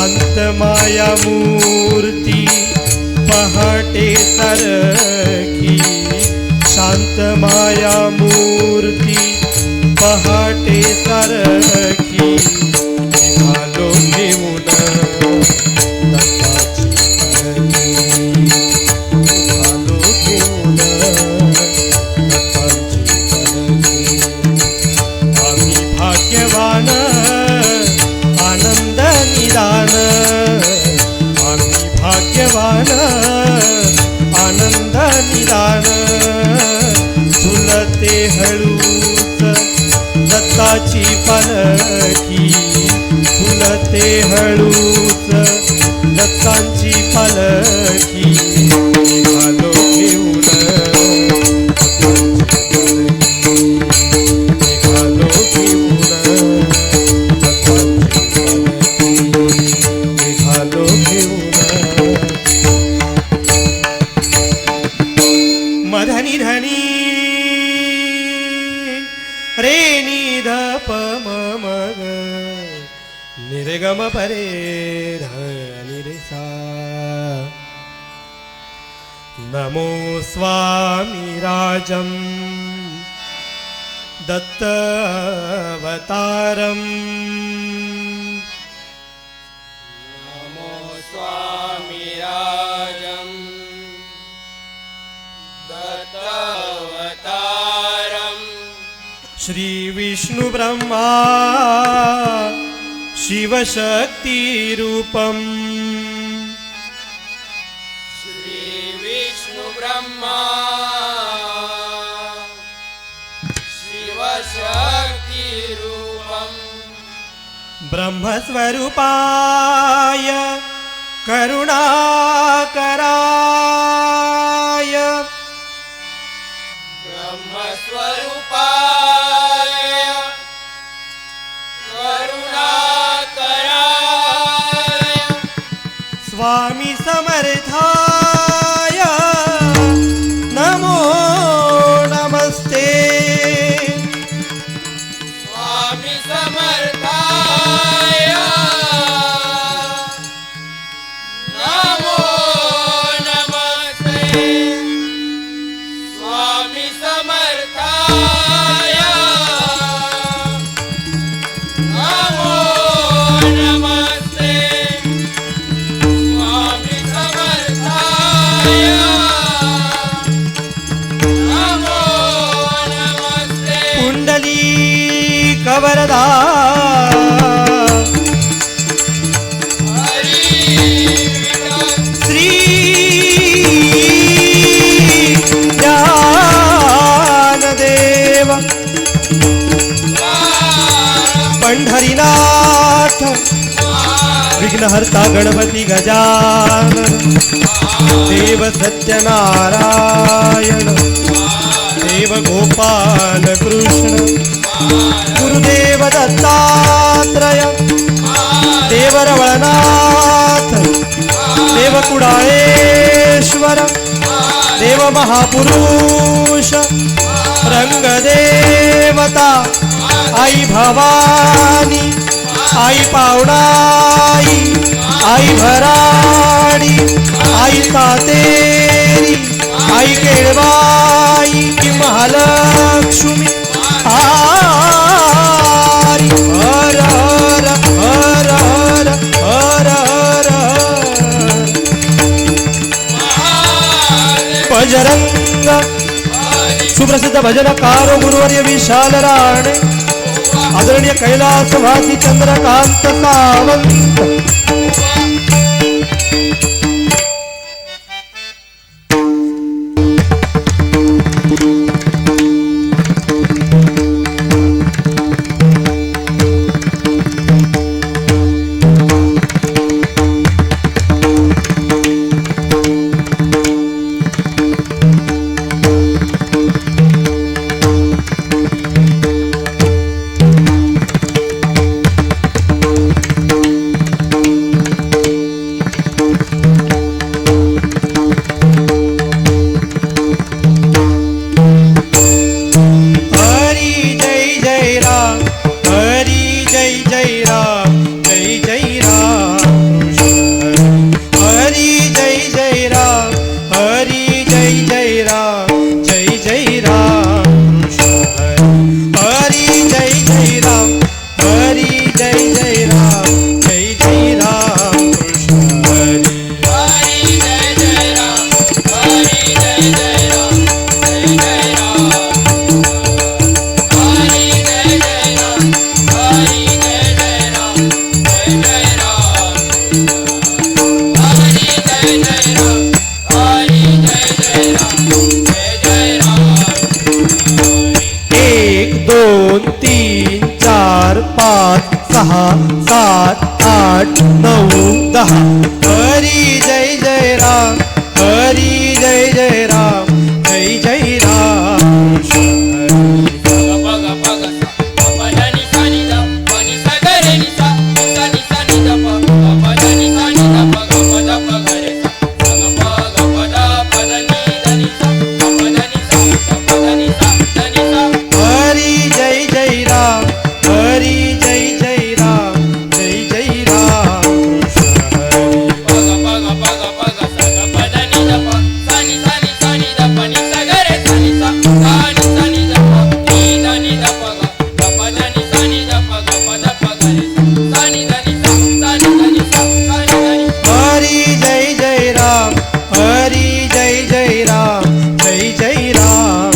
शांत माया मूर्ती पहाटे सारखी, शांत माया मूर्ती पहाटे सारखी, निघालो घेऊन दत्ताची पालखी, निघालो घेऊन दत्ताची पालखी. आम्ही भाग्यवान आनंद निदान, आम्ही भाग्यवान आनंद निदान, झुलते हळूच दत्ताची पालखी, झुलते हळूच दत्तांची पालखी, निघालो घेऊन निघालो घेऊन दत्तांची पालखी, निघालो घेऊन. मधनी धनी रे नि ध प म म ग निरेगम परे ध नि रे सा. नमो स्वामी राजं दत्त अवतारम्, नमो स्वामी राजं दत्तावतारम्. श्री विष्णु ब्रह्मा शिवशक्ति रूपम्, श्री विष्णु ब्रह्मा शिवशक्ति रूपम्. ब्रह्मस्वरूपाय करुणाकराय, ब्रह्मस्वरूपाय करुणाकराय, स्वामी समर्थाय नमो नमस्ते. स्वामी समर्थाय नमो नमस्ते. स्वामी समर्थाय नमो नमस्ते. स्वामी समर्थाय नमो नमस्ते. कुंडली कवरदा हरी श्री ज्ञानदेव पंढरीनाथ विघ्नहर्ता गणपती गजानन देव सत्यनारायण देव गोपाल कृष्ण गुरुदेव दत्तात्रय देव रवळनाथ देव कुडाळेश्वर देव महापुरुष रंगदेवता आई भवानी आई पावणाई आई भराडी आई सातेरी आई केळवाई महालक्ष्मी हरी हर हर हर हर हर हर बजरंग सुप्रसिद्ध भजनकार गुरुवर्य विशाल राणे आदरणीय कैलासवासी चंद्रकांत सावंत दहा हरी जय जय राम हरी जय जय राम जय जय राम हरी जय जय राम हरी जय जय राम जय जय राम हरी जय जय राम हरी जय जय राम जय जय राम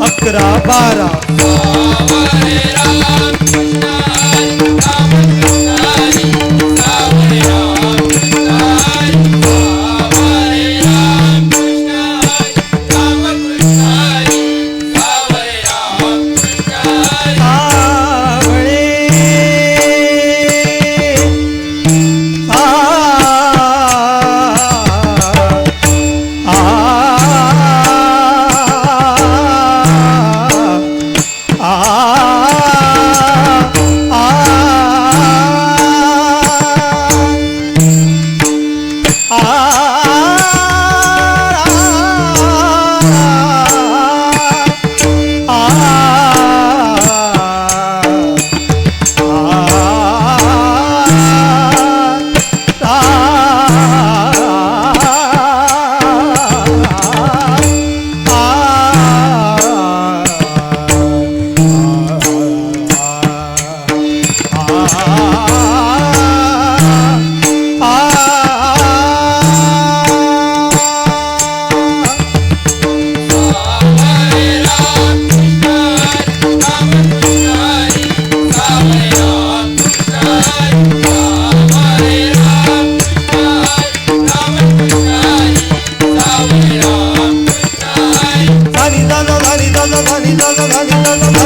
अकरा बारा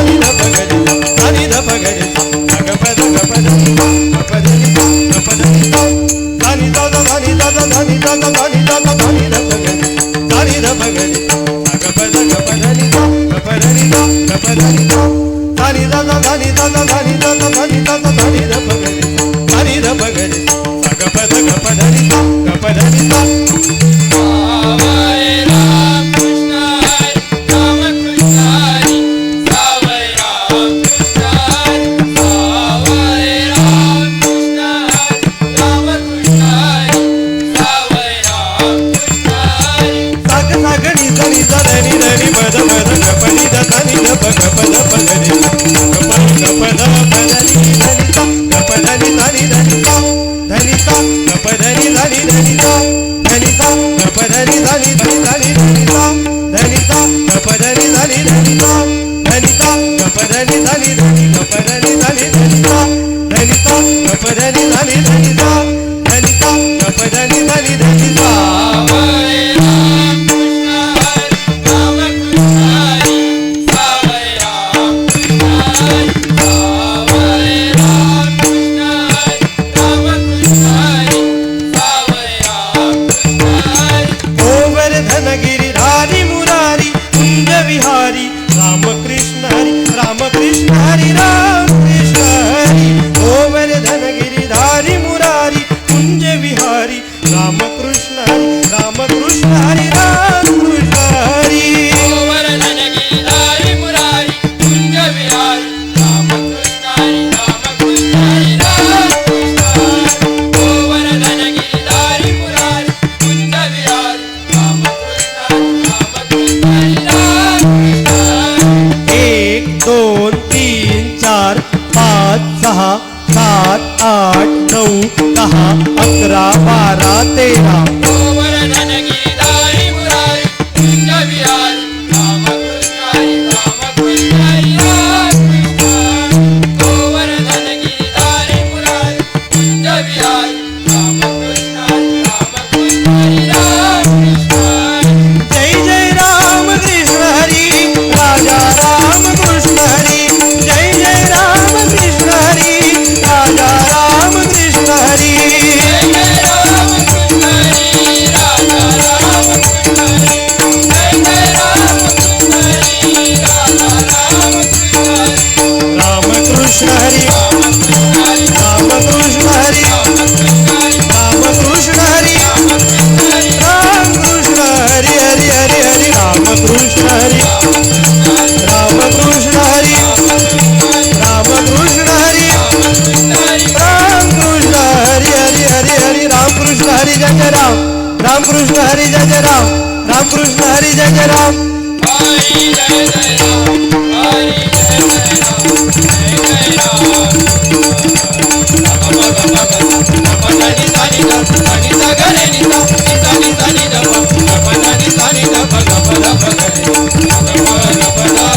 धनी ध पगरे ध ग प ध ग प ध गरे सा ग प ध ग प ध नि सा ग प ध नि सा ग प ध नि सा धा नि धा धा धा नि धा धा धा नि धा धा धा नि धा धा धा नि ध प गरे सा नि ध प गरे सा ग प ध ग प ध नि सा ग प ध नि सा सावय राम कृष्ण हरी राम कृष्ण हरी सावय राम कृष्ण हरी सावय राम कृष्ण हरी राम कृष्ण हरी सावय राम कृष्ण हरी साग साग नि ध नि ध ध नि ध नि प ध प ध ग प नि ध ध नि ध प ग प ध प ग रे ग प ध प ध नि ध नि सा ग प ध नि ध नि ध नि सा ध नि सा ग प ध नि ध नि ध नि सा ध नि सा ग प ध नि ध नि ध नि ध नि ध नि सा ध नि सा ग प ध नि ध नि ध नि सा ध नि सा ग प ध नि ध नि ध नि ग प ध नि ध नि ध नि सा ध नि सा ग प ध नि ध नि ध नि सा ध नि सा ग प ध नि ध नि ध नि सा सावय राम कृष्ण हरी राम कृष्ण हरी सावय राम कृष्ण हरी सावय राम कृष्ण हरी राम कृष्ण हरी सावय राम कृष्ण हरी गोवर्धन गिरिधारी मुरारी कुंज विहारी राम कृष्ण हरी राम कृष्ण हरी राम कृष्ण हरी गोवर्धन गिरिधारी मुरारी कुंज विहारी राम कृष्ण हरी राम कृष्ण हरी राम कृष्ण हरी गोवर्धन गिरिधारी मुरारी कुंज विहारी राम कृष्ण हरी राम कृष्ण हरी राम कृष्ण हरी गोवर्धन गिरिधारी मुरारी कुंज विहारी राम कृष्ण हरी राम कृष्ण हरी एक दोन तीन चार पाच सहा सात आठ नऊ दहा अकरा बारा तेरा गोवर्धन गिरिधारी मुरारी कुंज विहारी राम कृष्ण हरी राम कृष्ण हरी राम कृष्ण हरी गोवर्धन गिरिधारी मुरारी कुंज विहारी राम कृष्ण हरी राम कृष्ण हरी राम कृष्ण हरी जय जय राम कृष्ण हरी राजा राम कृष्ण हरी जय जय राम कृष्ण हरी राजा राम कृष्ण हरी जय जय राम कृष्ण हरी राजा राम कृष्ण हरी जय जय राम कृष्ण हरी राजा राम कृष्ण हरी राम कृष्ण हरी राम कृष्ण हरी राम कृष्ण हरी राम कृष्ण हरी हरी हरी हरी राम कृष्ण हरी राम कृष्ण हरी राम कृष्ण हरी राम कृष्ण हरी हरी हरी हरी राम कृष्ण हरी जय जय राम राम कृष्ण हरी जय जय राम राम कृष्ण हरी जय जय राम हरी जय जय राम हरी जय जय राम जय जय राम भग भग भग नी सा नी सा ग रे नी सा नी सा नी ध प नी सा नी ध प ग प ध प ग रे ग प ध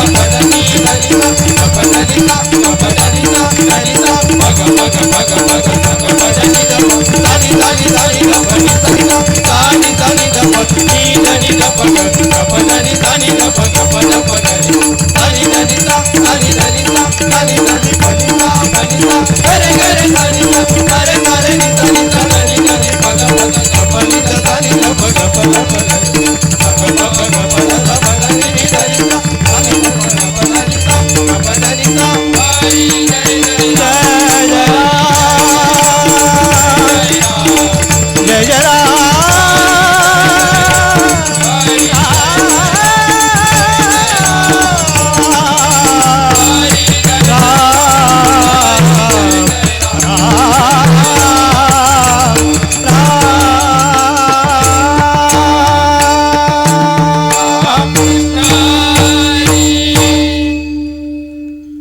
नी ध नी सा ग प ध नी सा ग प ध नी सा ध नी सा भग भग भग भग ग प ध नी ध सा नी सा नी सा नी ध प नी सा नी सा नी सा नी ध प नी ध नी ध प ग प ध नी सा नी ध प ग प ध प ग रे सा नी ध नी सा सा नी ध नी सा सा नी ध नी प नी सा प नी सा ग रे सा नी सा ग रे नी सा नी सा ध नी ध नी प ग प ग प नी ध सा नी ध प ग प ध प ग रे ग प ग प ध ध प ग रे नी ध नी सा सा नी ध प ग प ध नी सा ग प ध नी सा हरी जय जय जय जय राम जय जय राम हरी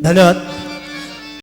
धन्यवाद.